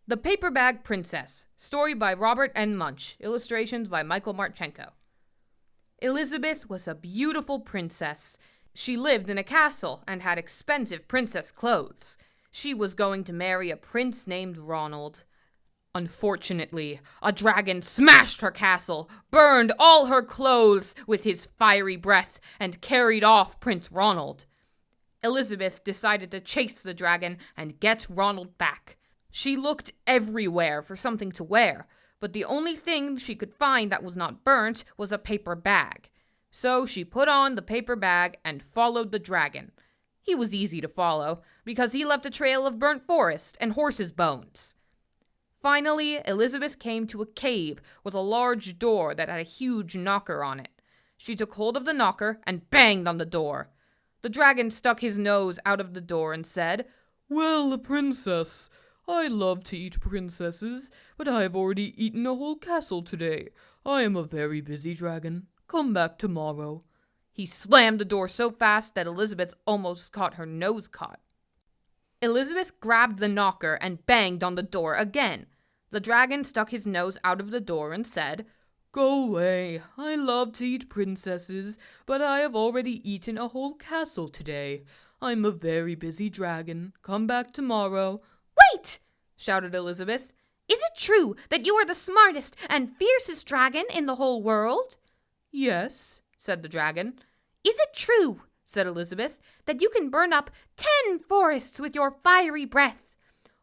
The Paper Bag Princess. Story by Robert N. Munsch. Illustrations by Michael Martcehnko. Elizabeth was a beautiful princess. She lived in a castle and had expensive princess clothes. She was going to marry a prince named Ronald. Unfortunately, a dragon smashed her castle, burned all her clothes with his fiery breath, and carried off Prince Ronald. Elizabeth decided to chase the dragon and get Ronald back. She looked everywhere for something to wear, but the only thing she could find that was not burnt was a paper bag. So she put on the paper bag and followed the dragon. He was easy to follow, because he left a trail of burnt forest and horses' bones. Finally, Elizabeth came to a cave with a large door that had a huge knocker on it. She took hold of the knocker and banged on the door. The dragon stuck his nose out of the door and said, "Well, princess, I love to eat princesses, but I have already eaten a whole castle today. I am a very busy dragon. Come back tomorrow." He slammed the door so fast that Elizabeth almost got her nose caught. Elizabeth grabbed the knocker and banged on the door again. The dragon stuck his nose out of the door and said, "Go away. I love to eat princesses, but I have already eaten a whole castle today. I'm a very busy dragon. Come back tomorrow." "Wait!" shouted Elizabeth. "Is it true that you are the smartest and fiercest dragon in the whole world?" "Yes," said the dragon. "Is it true," said Elizabeth, "that you can burn up 10 forests with your fiery breath?"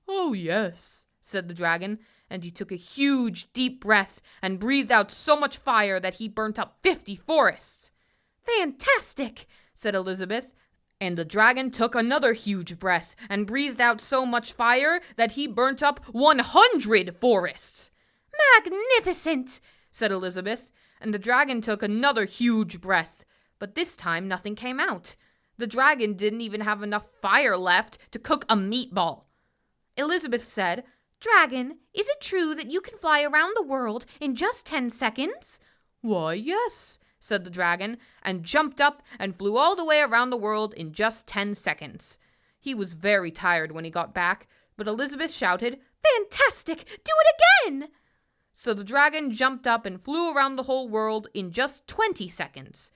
"Oh, yes," said the dragon, and he took a huge, deep breath and breathed out so much fire that he burnt up 50 forests. "Fantastic," said Elizabeth. And the dragon took another huge breath and breathed out so much fire that he burnt up 100 forests. "Magnificent," said Elizabeth, and the dragon took another huge breath, but this time nothing came out. The dragon didn't even have enough fire left to cook a meatball. Elizabeth said, "Dragon, is it true that you can fly around the world in just 10 seconds?" "Why, yes," said the dragon, and jumped up and flew all the way around the world in just 10 seconds. He was very tired when he got back, but Elizabeth shouted, "Fantastic! Do it again!" So the dragon jumped up and flew around the whole world in just 20 seconds.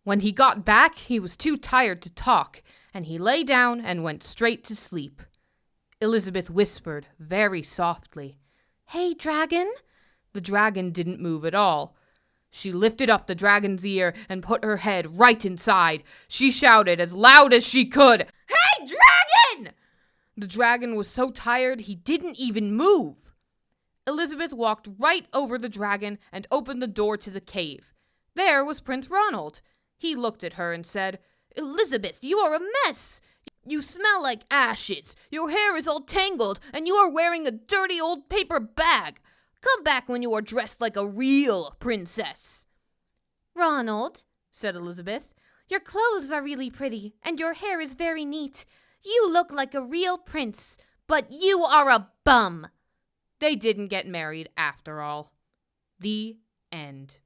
When he got back, he was too tired to talk, and he lay down and went straight to sleep. Elizabeth whispered very softly, "Hey, dragon." The dragon didn't move at all. She lifted up the dragon's ear and put her head right inside. She shouted as loud as she could, "Hey, dragon!" The dragon was so tired he didn't even move. Elizabeth walked right over the dragon and opened the door to the cave. There was Prince Ronald. He looked at her and said, "Elizabeth, you are a mess. You smell like ashes, your hair is all tangled, and you are wearing a dirty old paper bag. Come back when you are dressed like a real princess." "Ronald," said Elizabeth, "your clothes are really pretty, and your hair is very neat. You look like a real prince, but you are a bum." They didn't get married after all. The end.